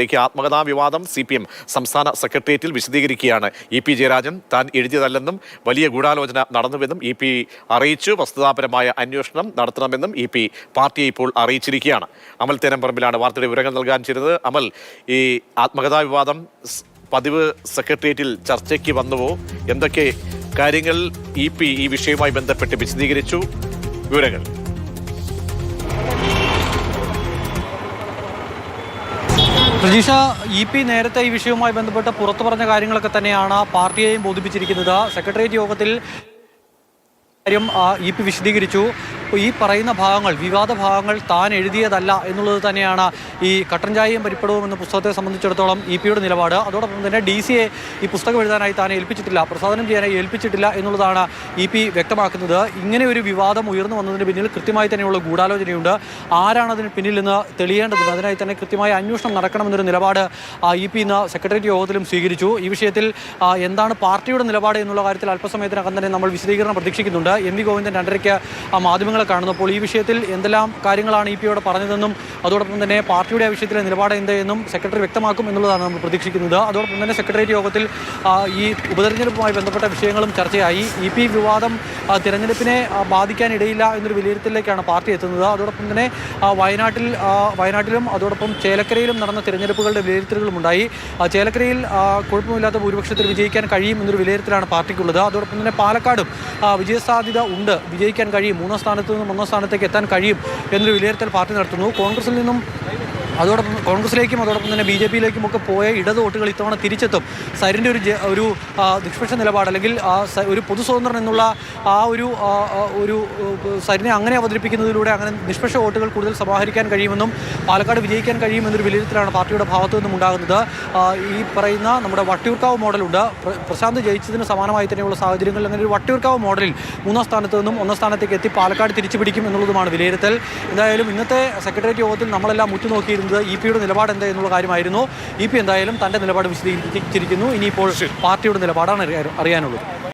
ആത്മകഥാ വിവാദം CPM സംസ്ഥാന സെക്രട്ടേറിയറ്റിൽ വിശദീകരിക്കുകയാണ് EP ജയരാജൻ. താൻ എഴുതിയതല്ലെന്നും വലിയ ഗൂഢാലോചന നടന്നുവെന്നും EP അറിയിച്ചു. വസ്തുതാപരമായ അന്വേഷണം നടത്തണമെന്നും EP പാർട്ടിയെ ഇപ്പോൾ അറിയിച്ചിരിക്കുകയാണ്. അമൽ തേനംപറമ്പിലാണ് വാർത്തയുടെ വിവരങ്ങൾ നൽകാൻ ചേരുന്നത്. അമൽ, ഈ ആത്മകഥാ വിവാദം പതിവ് സെക്രട്ടേറിയറ്റിൽ ചർച്ചയ്ക്ക് വന്നുവോ? എന്തൊക്കെ കാര്യങ്ങൾ EP ഈ വിഷയവുമായി ബന്ധപ്പെട്ട് വിശദീകരിച്ചു? വിവരങ്ങൾ. പ്രജീഷ, EP നേരത്തെ ഈ വിഷയവുമായി ബന്ധപ്പെട്ട് പുറത്തു പറഞ്ഞ കാര്യങ്ങളൊക്കെ തന്നെയാണ് പാർട്ടിയെയും ബോധിപ്പിച്ചിരിക്കുന്നത്. സെക്രട്ടേറിയറ്റ് യോഗത്തിൽ EP വിശദീകരിച്ചു. ഈ പറയുന്ന ഭാഗങ്ങൾ, വിവാദ ഭാഗങ്ങൾ താൻ എഴുതിയതല്ല എന്നുള്ളത് തന്നെയാണ് ഈ കട്ടൻ ചായയും പരിപ്പടവും എന്ന പുസ്തകത്തെ സംബന്ധിച്ചിടത്തോളം EP-യുടെ നിലപാട്. അതോടൊപ്പം തന്നെ DC-യെ ഈ പുസ്തകം എഴുതാനായി താൻ ഏൽപ്പിച്ചിട്ടില്ല, പ്രസാദനം ചെയ്യാനായി ഏൽപ്പിച്ചിട്ടില്ല എന്നുള്ളതാണ് EP വ്യക്തമാക്കുന്നത്. ഇങ്ങനെ ഒരു വിവാദം ഉയർന്നു വന്നതിന് പിന്നിൽ കൃത്യമായി തന്നെയുള്ള ഗൂഢാലോചനയുണ്ട്. ആരാണ് അതിന് പിന്നിൽ നിന്ന് തെളിയേണ്ടതുണ്ട്. അതിനായി തന്നെ കൃത്യമായ അന്വേഷണം നടക്കണമെന്നൊരു നിലപാട് EP ഇന്ന് സെക്രട്ടേറിയറ്റ് യോഗത്തിലും സ്വീകരിച്ചു. ഈ വിഷയത്തിൽ എന്താണ് പാർട്ടിയുടെ നിലപാട് എന്നുള്ള കാര്യത്തിൽ അല്പസമയത്തിനകം തന്നെ നമ്മൾ വിശദീകരണം പ്രതീക്ഷിക്കുന്നുണ്ട്. MV ഗോവിന്ദൻ 2:30-ക്ക് മാധ്യമങ്ങളെ കാണുന്നപ്പോൾ ഈ വിഷയത്തിൽ എന്തെല്ലാം കാര്യങ്ങളാണ് EP-യോട് പറഞ്ഞതെന്നും അതോടൊപ്പം തന്നെ പാർട്ടിയുടെ ആ വിഷയത്തിലെ നിലപാട് എന്തെന്നും സെക്രട്ടറി വ്യക്തമാക്കും എന്നുള്ളതാണ് നമ്മൾ പ്രതീക്ഷിക്കുന്നത്. അതോടൊപ്പം തന്നെ സെക്രട്ടേറിയറ്റ് യോഗത്തിൽ ഈ ഉപതെരഞ്ഞെടുപ്പുമായി ബന്ധപ്പെട്ട വിഷയങ്ങളും ചർച്ചയായി. EP വിവാദം തിരഞ്ഞെടുപ്പിനെ ബാധിക്കാനിടയില്ല എന്നൊരു വിലയിരുത്തലിലേക്കാണ് പാർട്ടി എത്തുന്നത്. അതോടൊപ്പം തന്നെ വയനാട്ടിലും അതോടൊപ്പം ചേലക്കരയിലും നടന്ന തിരഞ്ഞെടുപ്പുകളുടെ വിലയിരുത്തലുകളും ഉണ്ടായി. ചേലക്കരയിൽ കുഴപ്പമില്ലാത്ത ഭൂരിപക്ഷത്തിൽ വിജയിക്കാൻ കഴിയും എന്നൊരു വിലയിരുത്തലാണ് പാർട്ടിക്കുള്ളത്. അതോടൊപ്പം തന്നെ പാലക്കാടും വിജയസാധ്യത ഉണ്ട്, വിജയിക്കാൻ കഴിയും, 3-ാം സ്ഥാനത്ത് നിന്നും 1-ാം സ്ഥാനത്തേക്ക് എത്താൻ കഴിയും എന്നൊരു വിലയിരുത്തൽ പാർട്ടി നടത്തുന്നു. കോൺഗ്രസിലേക്കും അതോടൊപ്പം തന്നെ BJP-യിലേക്കും ഒക്കെ പോയ ഇടത് വോട്ടുകൾ ഇത്തവണ തിരിച്ചെത്തും. സരിൻ്റെ ഒരു നിഷ്പക്ഷ നിലപാട്, അല്ലെങ്കിൽ ഒരു പൊതു സ്വതന്ത്രൻ എന്നുള്ള ഒരു സരിനെ അങ്ങനെ അവതരിപ്പിക്കുന്നതിലൂടെ അങ്ങനെ നിഷ്പക്ഷ വോട്ടുകൾ കൂടുതൽ സമാഹരിക്കാൻ കഴിയുമെന്നും പാലക്കാട് വിജയിക്കാൻ കഴിയുമെന്നൊരു വിലയിരുത്തലാണ് പാർട്ടിയുടെ ഭാഗത്തു നിന്നും ഉണ്ടാകുന്നത്. ഈ പറയുന്ന നമ്മുടെ വട്ടിയൂർക്കാവ് മോഡലുണ്ട്, പ്രശാന്ത് ജയിച്ചതിന് സമാനമായി തന്നെയുള്ള സാഹചര്യങ്ങളിൽ അങ്ങനെ ഒരു വട്ടിയൂർക്കാവ് മോഡലിൽ 3-ാം സ്ഥാനത്ത് നിന്നും 1-ാം സ്ഥാനത്തേക്ക് എത്തി പാലക്കാട് തിരിച്ചു പിടിക്കും എന്നുള്ളതുമാണ് വിലയിരുത്തൽ. എന്തായാലും ഇന്നത്തെ സെക്രട്ടേറിയറ്റ് യോഗത്തിൽ നമ്മളെല്ലാം ഉറ്റുനോക്കിയിരുന്നത് EP-യുടെ നിലപാട് എന്താ എന്നുള്ള കാര്യമായിരുന്നു. EP എന്തായാലും തൻ്റെ നിലപാട് വിശദീകരിച്ചിരിക്കുന്നു. ഇനിയിപ്പോൾ പാർട്ടിയുടെ നിലപാടാണ് അറിയാനുള്ളത്.